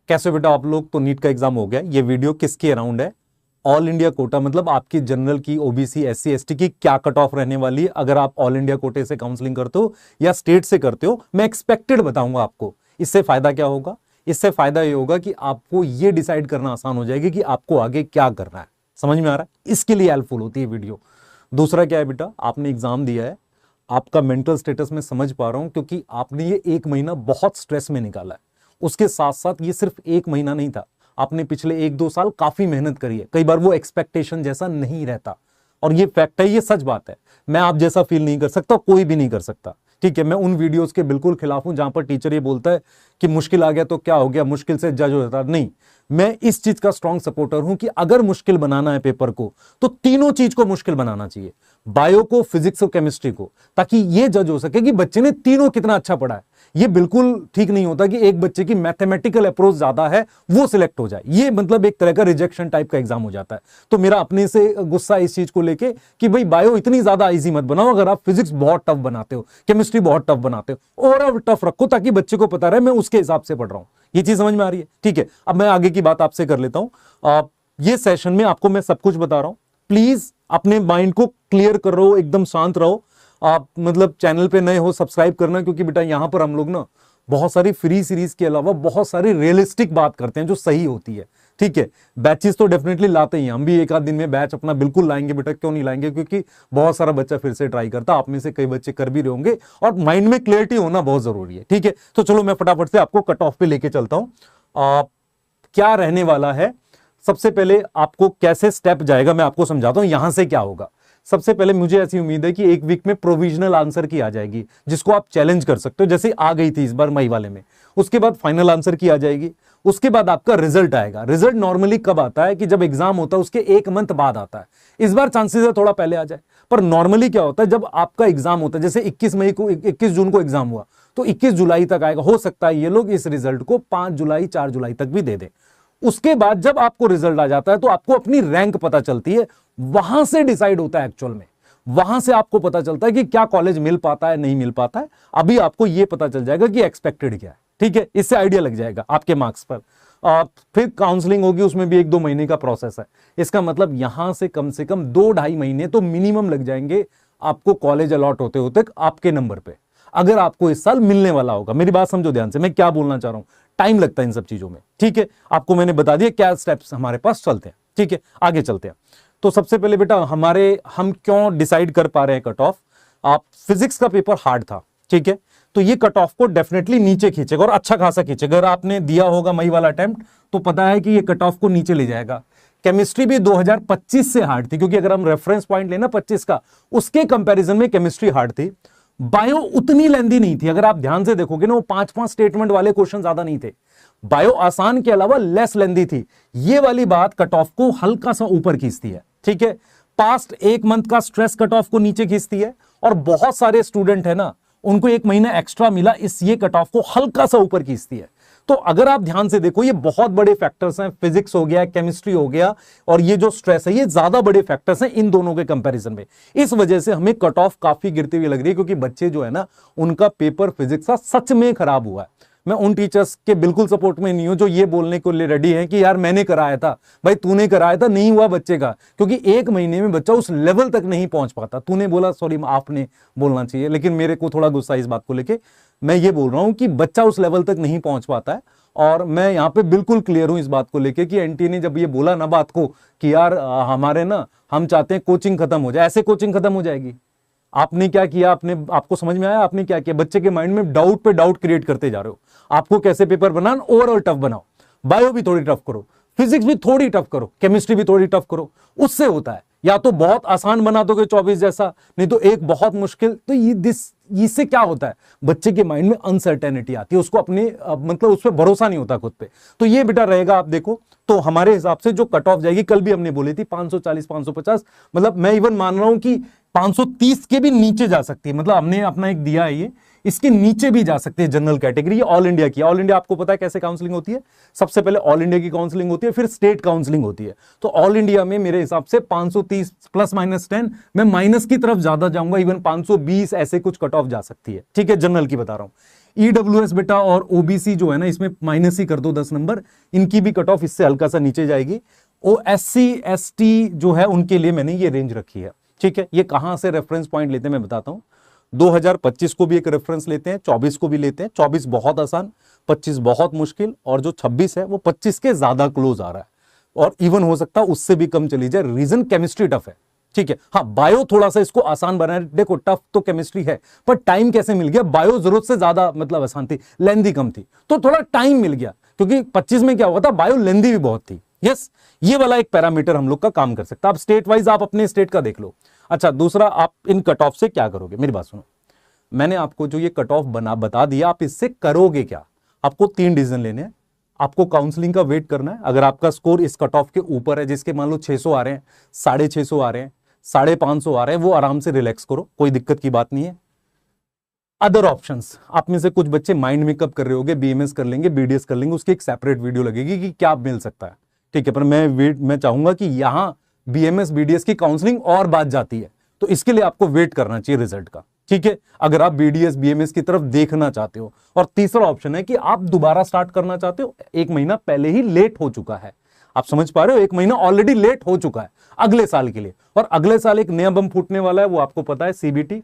कैसे बेटा आप लोग? तो नीट का एग्जाम हो गया। ये वीडियो किसके अराउंड है? ऑल इंडिया कोटा, मतलब आपकी जनरल की, ओबीसी, एससी, एसटी की क्या कट ऑफ रहने वाली है अगर आप ऑल इंडिया कोटे से काउंसलिंग करते हो या स्टेट से करते हो। मैं एक्सपेक्टेड बताऊंगा आपको। इससे फायदा क्या होगा? इससे फायदा ये होगा कि आपको ये डिसाइड करना आसान हो जाएगी कि आपको आगे क्या करना है। समझ में आ रहा है? इसके लिए हेल्पफुल होती है वीडियो। दूसरा क्या है बेटा, आपने एग्जाम दिया है, आपका मेंटल स्टेटस में समझ पा रहा हूं, क्योंकि आपने ये 1 महीना बहुत स्ट्रेस में निकाला है। उसके साथ साथ ये सिर्फ 1 महीना नहीं था, आपने पिछले 1-2 साल काफी मेहनत करी है। कई बार वो एक्सपेक्टेशन जैसा नहीं रहता, और ये फैक्ट है, ये सच बात है। मैं आप जैसा फील नहीं कर सकता, कोई भी नहीं कर सकता, ठीक है। मैं उन वीडियोस के बिल्कुल खिलाफ हूं जहां पर टीचर ये बोलता है कि मुश्किल आ गया तो क्या हो गया, मुश्किल से जज हो जाता है। नहीं, मैं इस चीज का स्ट्रांग सपोर्टर हूं कि अगर मुश्किल बनाना है पेपर को, तो तीनों चीज को मुश्किल बनाना चाहिए, बायो को, फिजिक्स और केमिस्ट्री को, ताकि ये जज हो सके कि बच्चे ने तीनों कितना अच्छा पढ़ा है। ये बिल्कुल ठीक नहीं होता कि एक बच्चे की मैथमेटिकल अप्रोच ज्यादा है वो सिलेक्ट हो जाए। ये मतलब एक तरह का रिजेक्शन टाइप का एग्जाम हो जाता है। तो मेरा अपने से गुस्सा इस चीज को लेके कि भाई बायो इतनी ज्यादा इजी मत बनाओ। अगर आप फिजिक्स बहुत टफ बनाते हो, केमिस्ट्री बहुत टफ बनाते हो, ओवरऑल टफ रखो ताकि बच्चे को पता रहे मैं उसके हिसाब से पढ़ रहा हूं। ये चीज समझ में आ रही है? ठीक है, अब मैं आगे की बात आपसे कर लेता हूं। ये सेशन में आपको मैं सब कुछ बता रहा हूं। प्लीज अपने माइंड को क्लियर करो, एकदम शांत रहो। आप मतलब चैनल पे नए हो, सब्सक्राइब करना, क्योंकि बेटा यहां पर हम लोग ना बहुत सारी फ्री सीरीज के अलावा बहुत सारी रियलिस्टिक बात करते हैं जो सही होती है। ठीक है, बैचेस तो डेफिनेटली लाते ही हैं, हम भी एक आध दिन में बैच अपना बिल्कुल लाएंगे बेटा। क्यों नहीं लाएंगे? क्योंकि बहुत सारा बच्चा फिर से ट्राई करता, आप में से कई बच्चे कर भी रहे होंगे, और माइंड में क्लियरिटी होना बहुत जरूरी है। ठीक है, तो चलो मैं फटाफट से आपको कट ऑफ पे लेके चलता हूं। क्या रहने वाला है, सबसे पहले आपको कैसे स्टेप जाएगा मैं आपको समझाता हूं, यहां से क्या होगा। सबसे पहले मुझे ऐसी उम्मीद है कि 1 वीक में प्रोविजनल आंसर की आ जाएगी, जिसको आप चैलेंज कर सकते हो, जैसे आ गई थी इस बार मई वाले में। उसके बाद फाइनल आंसर की आ जाएगी। उसके बाद आपका रिजल्ट आएगा। रिजल्ट नॉर्मली कब आता है कि जब एग्जाम होता है उसके 1 मंथ बाद आता है। इस बार चांसेस है थोड़ा पहले आ जाए, पर नॉर्मली क्या होता है जब आपका एग्जाम होता है, जैसे 21 जून को एग्जाम हुआ तो 21 जुलाई तक आएगा। हो सकता है ये लोग इस रिजल्ट को 5 जुलाई 4 जुलाई तक भी दे दे। उसके बाद जब आपको रिजल्ट आ जाता है तो आपको अपनी रैंक पता चलती है, वहां से डिसाइड होता है एक्चुअल में। वहां से आपको पता चलता है कि क्या कॉलेज मिल पाता है, नहीं मिल पाता है। अभी आपको यह पता चल जाएगा कि एक्सपेक्टेड क्या है। ठीक है, इससे आइडिया लग जाएगा आपके मार्क्स पर। फिर काउंसलिंग होगी, उसमें भी 1-2 महीने का प्रोसेस है। इसका मतलब यहां से कम 2-2.5 महीने तो मिनिमम लग जाएंगे आपको कॉलेज अलॉट होते होते आपके नंबर पे, अगर आपको इस साल मिलने वाला होगा। मेरी बात समझो ध्यान से, मैं क्या बोलना चाह रहा हूं। टाइम लगता है इन सब चीजों में। ठीक है, आपको मैंने बता दिया क्या स्टेप्स हमारे पास चलते हैं। ठीक है, आगे चलते हैं। तो सबसे पहले बेटा हम क्यों डिसाइड कर पा रहे हैं कट ऑफ। आप फिजिक्स का पेपर हार्ड था, ठीक है, तो ये कट ऑफ को डेफिनेटली नीचे खींचेगा, और अच्छा खासा खींचेगा। अगर आपने दिया होगा मई वाला अटेम्प्ट तो पता है कि ये कट ऑफ को नीचे ले जाएगा। केमिस्ट्री भी 2025 से हार्ड थी, क्योंकि अगर हम रेफरेंस पॉइंट लेना 25 का, उसके कंपैरिजन में केमिस्ट्री हार्ड थी। बायो उतनी लेंदी नहीं थी, अगर आप ध्यान से देखोगे ना, वो 5-5 स्टेटमेंट वाले क्वेश्चन ज्यादा नहीं थे। बायो आसान के अलावा लेस लेंदी थी। ये वाली बात कट ऑफ को हल्का सा ऊपर खींचती है। ठीक है, पास्ट 1 मंथ का स्ट्रेस कट ऑफ को नीचे खींचती है, और बहुत सारे स्टूडेंट है ना, उनको 1 महीना एक्स्ट्रा मिला, इस ये कट ऑफ को हल्का सा ऊपर खींचती है। तो अगर आप ध्यान से देखो, ये बहुत बड़े फैक्टर्स हैं। फिजिक्स हो गया, केमिस्ट्री हो गया, और ये जो स्ट्रेस है, ये ज्यादा बड़े फैक्टर्स हैं इन दोनों के कंपैरिजन में। इस वजह से हमें कट ऑफ काफी गिरती हुई लग रही है, क्योंकि बच्चे जो है ना, उनका पेपर फिजिक्स का सच में खराब हुआ है। मैं उन टीचर्स के बिल्कुल सपोर्ट में नहीं हूं जो ये बोलने को रेडी हैं कि यार मैंने कराया था। भाई तूने कराया था, नहीं हुआ बच्चे का, क्योंकि 1 महीने में बच्चा उस लेवल तक नहीं पहुंच पाता। तूने बोला, सॉरी आपने बोलना चाहिए, लेकिन मेरे को थोड़ा गुस्सा इस बात को लेके। मैं ये बोल रहा हूं कि बच्चा उस लेवल तक नहीं पहुंच पाता है, और मैं यहां पे बिल्कुल क्लियर हूं इस बात को लेके कि एनटी ने जब ये बोला ना बात को कि यार हमारे ना, हम चाहते हैं कोचिंग खत्म हो जाए, ऐसे कोचिंग खत्म हो जाएगी। आपने क्या किया, आपको समझ में आया आपने क्या किया? बच्चे के माइंड में डाउट पे डाउट क्रिएट करते जा रहे हो। आपको कैसे पेपर बनाना, ओवरऑल टफ बनाओ। बायो भी थोड़ी टफ करो, फिजिक्स भी थोड़ी टफ करो, केमिस्ट्री भी थोड़ी टफ करो। उससे होता है, या तो बहुत आसान बना दोगे 24 जैसा, नहीं तो एक बहुत मुश्किल। तो इससे क्या होता है, बच्चे के माइंड में अनसर्टेनिटी आती है, उसको अपने मतलब उस पर भरोसा नहीं होता खुद पे। तो ये बेटा रहेगा, आप देखो तो हमारे हिसाब से जो कट ऑफ जाएगी, कल भी हमने बोली थी 540 550, मतलब मैं इवन मान रहा हूं कि 530 के भी नीचे जा सकती है। मतलब हमने अपना एक दिया है, ये इसके नीचे भी जा सकते हैं जनरल कैटेगरी। ऑल इंडिया की, ऑल इंडिया आपको पता है कैसे काउंसलिंग होती है। सबसे पहले ऑल इंडिया की काउंसलिंग होती है, फिर स्टेट काउंसलिंग होती है। तो ऑल इंडिया में मेरे हिसाब से 530 ±10, मैं माइनस की तरफ ज्यादा जाऊंगा, इवन 520 ऐसे कुछ कट ऑफ जा सकती है। ठीक है, जनरल की बता रहा हूं। ईडब्ल्यूएस बेटा और ओबीसी जो है ना, इसमें माइनस ही कर दो 10 नंबर, इनकी भी कट ऑफ इससे हल्का सा नीचे जाएगी। ओ एससी एसटी जो है उनके लिए मैंने ये रेंज रखी है, ठीक है। ये कहां से रेफरेंस पॉइंट लेते हैं मैं बताता हूं। 2025 को भी एक रेफरेंस लेते हैं, 24 को भी लेते हैं। 24 बहुत आसान, 25 बहुत मुश्किल, और जो 26 है वो 25 के ज्यादा क्लोज आ रहा है, और इवन हो सकता है उससे भी कम चली जाए। रीजन केमिस्ट्री टफ है, ठीक है। हाँ, बायो थोड़ा सा इसको आसान बनाया, देखो टफ तो केमिस्ट्री है, पर टाइम कैसे मिल गया, बायो जरूरत से ज्यादा मतलब आसान थी, लेंथी कम थी, तो थोड़ा टाइम मिल गया, क्योंकि 25 में क्या हुआ था, बायो लेंथी भी बहुत थी। यस, ये वाला एक पैरामीटर हम लोग का काम कर सकता है। अब स्टेट वाइज आप अपने स्टेट का देख लो। अच्छा, दूसरा, आप इन कट ऑफ से क्या करोगे, मेरी बात सुनो। मैंने आपको जो ये कट ऑफ बता दिया, आप इससे करोगे क्या। आपको 3 डिसीजन लेने हैं। आपको काउंसलिंग का वेट करना है। अगर आपका स्कोर इस कट ऑफ के ऊपर है, जिसके मान लो 600 आ रहे हैं, 650 आ रहे हैं, 550 आ रहे हैं, वो आराम से रिलैक्स करो, कोई दिक्कत की बात नहीं है। अदर ऑप्शंस, आप में से कुछ बच्चे माइंड मेकअप कर रहे होगे, बीएमएस कर लेंगे, बीडीएस कर लेंगे, उसकी एक सेपरेट वीडियो लगेगी कि क्या मिल सकता है, ठीक है। पर मैं चाहूंगा कि यहां बीएमएस बीडीएस की काउंसलिंग और बात जाती है, तो इसके लिए आपको वेट करना चाहिए रिजल्ट का, ठीक है, अगर आप बीडीएस बीएमएस की तरफ देखना चाहते हो। और तीसरा ऑप्शन है कि आप दोबारा स्टार्ट करना चाहते हो, 1 महीना पहले ही लेट हो चुका है, आप समझ पा रहे हो, 1 महीना ऑलरेडी लेट हो चुका है अगले साल के लिए, और अगले साल एक नया बम फूटने वाला है, वो आपको पता है, सीबीटी,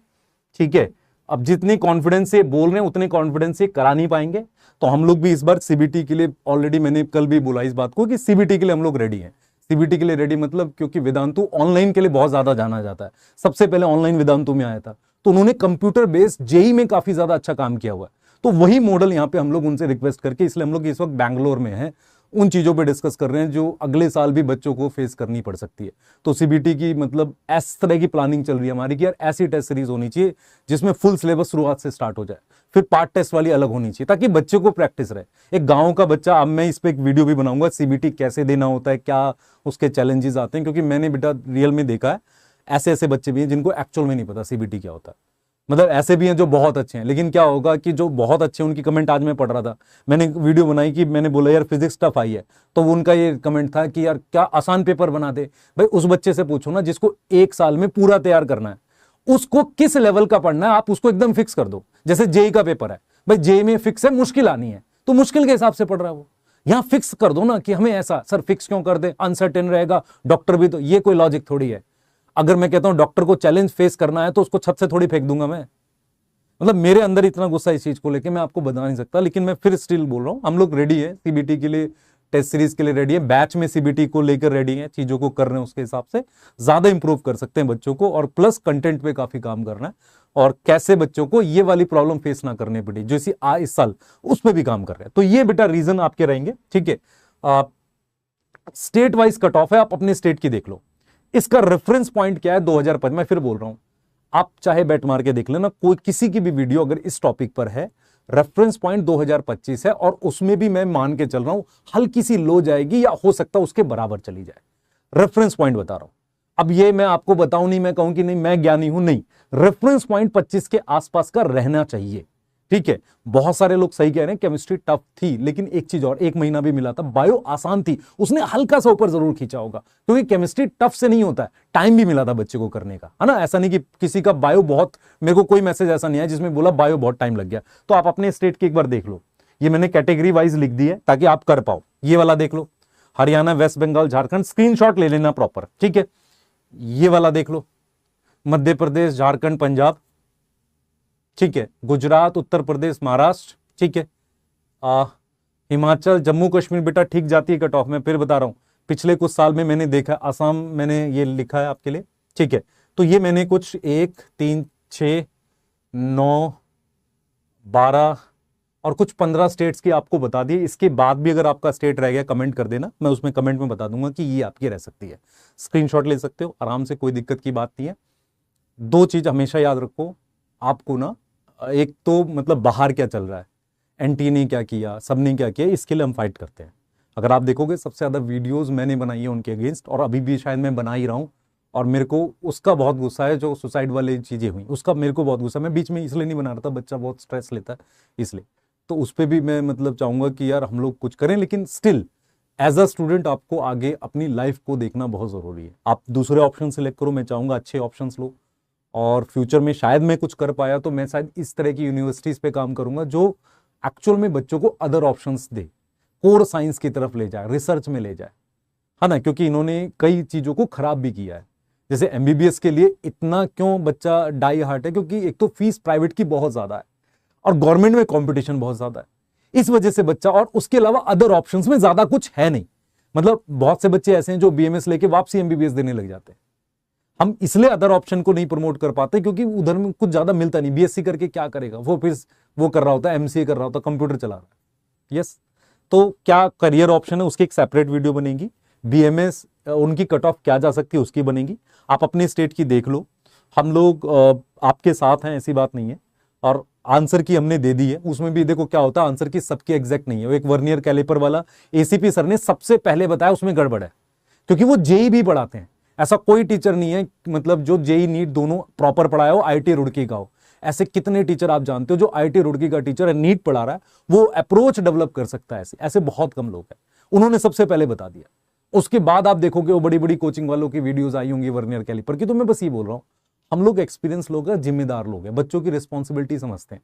ठीक है। अब जितनी कॉन्फिडेंस से बोल रहे हैं उतने कॉन्फिडेंस से करा नहीं पाएंगे, तो हम लोग भी इस बार सीबीटी के लिए, ऑलरेडी मैंने कल भी बोला इस बात को कि सीबीटी के लिए हम लोग रेडी हैं। सीबीटी के लिए रेडी मतलब, क्योंकि वेदांतु ऑनलाइन के लिए बहुत ज्यादा जाना जाता है, सबसे पहले ऑनलाइन वेदांतु में आया था, तो उन्होंने कंप्यूटर बेस्ड जेई में काफी ज्यादा अच्छा काम किया हुआ है, तो वही मॉडल यहाँ पे हम लोग उनसे रिक्वेस्ट करके, इसलिए हम लोग इस वक्त बैंगलोर में हैं, उन चीजों पे डिस्कस कर रहे हैं जो अगले साल भी बच्चों को फेस करनी पड़ सकती है। तो सीबीटी की मतलब इस तरह की प्लानिंग चल रही है हमारी कि यार ऐसी टेस्ट सीरीज होनी चाहिए जिसमें फुल सिलेबस शुरुआत से स्टार्ट हो जाए, फिर पार्ट टेस्ट वाली अलग होनी चाहिए, ताकि बच्चे को प्रैक्टिस रहे। एक गांव का बच्चा, अब मैं इस पे एक वीडियो भी बनाऊंगा, सीबीटी कैसे देना होता है, क्या उसके चैलेंजेस आते हैं, क्योंकि मैंने बेटा रियल में देखा है, ऐसे ऐसे बच्चे भी हैं जिनको एक्चुअल में नहीं पता सीबीटी क्या होता है। मतलब ऐसे भी हैं जो बहुत अच्छे हैं, लेकिन क्या होगा कि जो बहुत अच्छे हैं उनकी कमेंट आज मैं पढ़ रहा था, मैंने वीडियो बनाई कि मैंने बोला यार फिजिक्स टफ आई है, तो उनका ये कमेंट था कि यार क्या आसान पेपर बना दे। भाई उस बच्चे से पूछो ना जिसको 1 साल में पूरा तैयार करना है, उसको किस लेवल का पढ़ना है, आप उसको एकदम फिक्स कर दो। जैसे जेई का पेपर है, भाई जेई में फिक्स है, मुश्किल आनी है, तो मुश्किल के हिसाब से पढ़ रहा है वो। यहां फिक्स कर दो ना कि हमें ऐसा, सर फिक्स क्यों कर दे, अनसर्टेन रहेगा, डॉक्टर भी, तो ये कोई लॉजिक थोड़ी है। अगर मैं कहता हूं डॉक्टर को चैलेंज फेस करना है, तो उसको छत से थोड़ी फेंक दूंगा मैं। मतलब मेरे अंदर इतना गुस्सा इस चीज को लेके मैं आपको बता नहीं सकता, लेकिन मैं फिर स्टिल बोल रहा हूं, हम लोग रेडी है सीबीटी के लिए, टेस्ट सीरीज के लिए रेडी है, बैच में सीबीटी को लेकर रेडी है, चीजों को कर रहे हैं, उसके हिसाब से ज्यादा इंप्रूव कर सकते हैं बच्चों को, और प्लस कंटेंट पे काफी काम करना है, और कैसे बच्चों को ये वाली प्रॉब्लम फेस ना करनी पड़ी जो इस साल, उस पर भी काम कर रहे हैं। तो ये बेटा रीजन आपके रहेंगे, ठीक है। स्टेट वाइज कट ऑफ है, आप अपने स्टेट की देख लो। इसका रेफरेंस पॉइंट क्या है, 2005। मैं फिर बोल रहा हूं, आप चाहे बैट मार के देख लेना, कोई किसी की भी वीडियो अगर इस टॉपिक पर है, रेफरेंस पॉइंट 2025 है, और उसमें भी मैं मान के चल रहा हूं हल्की सी लो जाएगी, या हो सकता है उसके बराबर चली जाए। रेफरेंस पॉइंट बता रहा हूं। अब ये मैं आपको बताऊं नहीं, मैं कहूं कि नहीं मैं ज्ञानी हूं, नहीं, रेफरेंस पॉइंट 25 के आसपास का रहना चाहिए, ठीक है। बहुत सारे लोग सही कह रहे हैं, केमिस्ट्री टफ थी, लेकिन एक चीज और, 1 महीना भी मिला था, बायो आसान थी, उसने हल्का सा ऊपर जरूर खींचा होगा, क्योंकि केमिस्ट्री टफ से नहीं होता है, टाइम भी मिला था बच्चे को करने का, है ना। ऐसा नहीं कि किसी का बायो बहुत, मेरे को कोई मैसेज ऐसा नहीं है जिसमें बोला बायो बहुत टाइम लग गया। तो आप अपने स्टेट की एक बार देख लो, ये मैंने कैटेगरी वाइज लिख दी है ताकि आप कर पाओ। ये वाला देख लो, हरियाणा, वेस्ट बंगाल, झारखंड, स्क्रीनशॉट ले लेना प्रॉपर, ठीक है। ये वाला देख लो, मध्य प्रदेश, झारखंड, पंजाब, ठीक है, गुजरात, उत्तर प्रदेश, महाराष्ट्र, ठीक है, हिमाचल, जम्मू कश्मीर बेटा ठीक जाती है कट ऑफ में, फिर बता रहा हूं, पिछले कुछ साल में मैंने देखा, असम मैंने ये लिखा है आपके लिए, ठीक है। तो ये मैंने कुछ 1, 3, 6, 9, 12 और कुछ 15 स्टेट्स की आपको बता दिए। इसके बाद भी अगर आपका स्टेट रह गया कमेंट कर देना, मैं उसमें कमेंट में बता दूंगा कि ये आपकी रह सकती है। स्क्रीनशॉट ले सकते हो आराम से, कोई दिक्कत की बात नहीं है। 2 चीज हमेशा याद रखो आपको ना, एक तो मतलब बाहर क्या चल रहा है, एनटी ने क्या किया, सबने क्या किया, इसके लिए हम फाइट करते हैं। अगर आप देखोगे सबसे ज्यादा वीडियोस मैंने बनाई है उनके अगेंस्ट, और अभी भी शायद मैं बना ही रहा हूँ, और मेरे को उसका बहुत गुस्सा है, जो सुसाइड वाली चीजें हुई उसका मेरे को बहुत गुस्सा। मैं बीच में इसलिए नहीं बना रहा था, बच्चा बहुत स्ट्रेस लेता है इसलिए, तो उस पर भी मैं मतलब चाहूंगा कि यार हम लोग कुछ करें, लेकिन स्टिल एज अ स्टूडेंट आपको आगे अपनी लाइफ को देखना बहुत जरूरी है। आप दूसरे ऑप्शन सेलेक्ट करो, मैं चाहूंगा अच्छे ऑप्शंस लो, और फ्यूचर में शायद मैं कुछ कर पाया तो मैं शायद इस तरह की यूनिवर्सिटीज पे काम करूंगा जो एक्चुअल में बच्चों को अदर ऑप्शंस दे, कोर साइंस की तरफ ले जाए, रिसर्च में ले जाए, है ना, क्योंकि इन्होंने कई चीजों को खराब भी किया है। जैसे एमबीबीएस के लिए इतना क्यों बच्चा डाई हार्ट है, क्योंकि एक तो फीस प्राइवेट की बहुत ज्यादा है और गवर्नमेंट में कंपटीशन बहुत ज्यादा है, इस वजह से बच्चा, और उसके अलावा अदर ऑप्शंस में ज्यादा कुछ है नहीं। मतलब बहुत से बच्चे ऐसे हैं जो बीएमएस लेके वापसी एमबीबीएस देने लग जाते हैं। हम इसलिए अदर ऑप्शन को नहीं प्रमोट कर पाते क्योंकि उधर में कुछ ज्यादा मिलता नहीं। बीएससी करके क्या करेगा वो, फिर वो कर रहा होता है, एमसीए कर रहा होता है, कंप्यूटर चला रहा है। यस, तो क्या करियर ऑप्शन है उसकी एक सेपरेट वीडियो बनेगी। बीएमएस उनकी कट ऑफ क्या जा सकती है उसकी बनेगी। आप अपने स्टेट की देख लो, हम लोग आपके साथ हैं, ऐसी बात नहीं है। और आंसर की हमने दे दी है, उसमें भी देखो क्या होता है, आंसर की सबकी एग्जैक्ट नहीं है। वो एक वर्नियर कैलिपर वाला एसीपी सर ने सबसे पहले बताया, उसमें गड़बड़ है, क्योंकि वो जेई भी पढ़ाते हैं। ऐसा कोई टीचर नहीं है मतलब जो जेई नीट दोनों प्रॉपर पढ़ाया हो, आईटी रुड़की का हो। ऐसे कितने टीचर आप जानते हो जो आईटी रुड़की का टीचर है, नीट पढ़ा रहा है, वो अप्रोच डेवलप कर सकता है। ऐसे बहुत कम लोग हैं, उन्होंने सबसे पहले बता दिया। उसके बाद आप देखोगे वो बड़ी बड़ी कोचिंग वालों की वीडियोस आई होंगी वर्नियर कैलिपर की। तो मैं बस ये बोल रहा हूं, हम लोग एक्सपीरियंस लोग हैं, जिम्मेदार लोग हैं, बच्चों की रिस्पॉन्सिबिलिटी समझते हैं।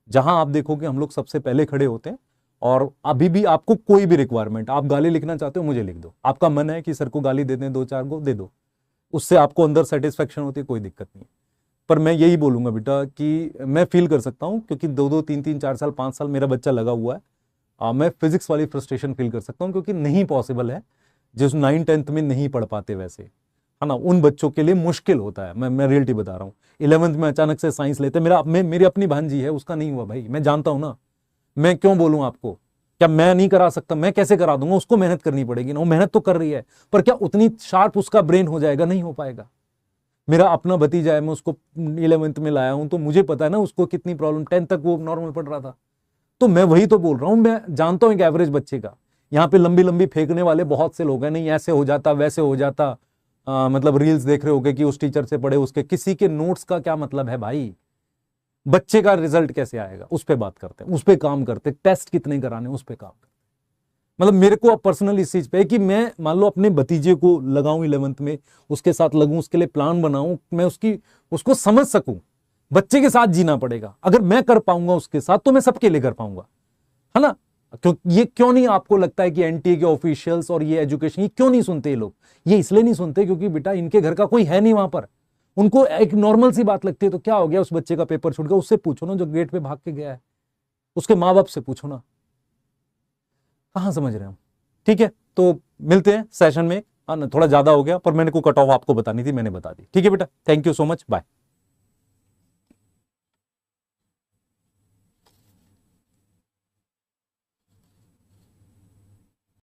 जहां आप देखोगे हम लोग सबसे पहले खड़े होते हैं। और अभी भी आपको कोई भी रिक्वायरमेंट, आप गाली लिखना चाहते हो मुझे लिख दो, आपका मन है कि सर को गाली दे दें, 2-4 को दे दो, उससे आपको अंदर सेटिस्फेक्शन होती है, कोई दिक्कत नहीं है। पर मैं यही बोलूंगा बेटा कि मैं फील कर सकता हूं, क्योंकि 2-2, 3-3, 4 साल, 5 साल मेरा बच्चा लगा हुआ है। मैं फिजिक्स वाली फ्रस्ट्रेशन फील कर सकता हूं, क्योंकि नहीं पॉसिबल है, जिस 9-10th में नहीं पढ़ पाते वैसे, है ना, उन बच्चों के लिए मुश्किल होता है। मैं रियलिटी बता रहा हूँ। 11th में अचानक से साइंस लेते, मेरी अपनी भांजी है, उसका नहीं हुआ भाई, मैं जानता हूं ना, मैं क्यों बोलूं आपको, क्या मैं नहीं करा सकता? मैं कैसे करा दूंगा, उसको मेहनत करनी पड़ेगी ना, वो मेहनत तो कर रही है, पर क्या उतनी शार्प उसका ब्रेन हो जाएगा? नहीं हो पाएगा। मेरा अपना भतीजा है, मैं उसको 11th में लाया हूं, तो मुझे पता है ना उसको कितनी प्रॉब्लम, 10th तक वो नॉर्मल पढ़ रहा था। तो मैं वही तो बोल रहा हूं, मैं जानता हूं एक एवरेज बच्चे का। यहाँ पे लंबी लंबी फेंकने वाले बहुत से लोग हैं, नहीं ऐसे हो जाता, वैसे हो जाता, मतलब रील्स देख रहे होगे कि उस टीचर से पढ़े, उसके किसी के नोट्स का क्या मतलब है भाई? बच्चे का रिजल्ट कैसे आएगा, उस पर बात करते हैं, उस पर काम करते, टेस्ट कितने कराने उस पर काम करते। मतलब मेरे को अब पर्सनल इस चीज पे है कि मैं मान लो अपने भतीजे को लगाऊं 11th में, उसके साथ लगूं, उसके लिए प्लान बनाऊं, मैं उसको समझ सकूं। बच्चे के साथ जीना पड़ेगा। अगर मैं कर पाऊंगा उसके साथ तो मैं सबके लिए कर पाऊंगा, है ना। ये क्यों नहीं आपको लगता है कि एनटीए के ऑफिशियल्स और ये एजुकेशन, ये क्यों नहीं सुनते ये लोग? ये इसलिए नहीं सुनते क्योंकि बेटा इनके घर का कोई है नहीं वहां पर। उनको एक नॉर्मल सी बात लगती है, तो क्या हो गया, उस बच्चे का पेपर छूट गया, उससे पूछो ना जो गेट पे भाग के गया है, उसके माँ बाप से पूछो ना। कहां समझ रहे हो? ठीक है, तो मिलते हैं सेशन में। थोड़ा ज्यादा हो गया, पर मैंने को कट ऑफ आपको बतानी थी, मैंने बता दी। ठीक है बेटा, thank you so much, bye.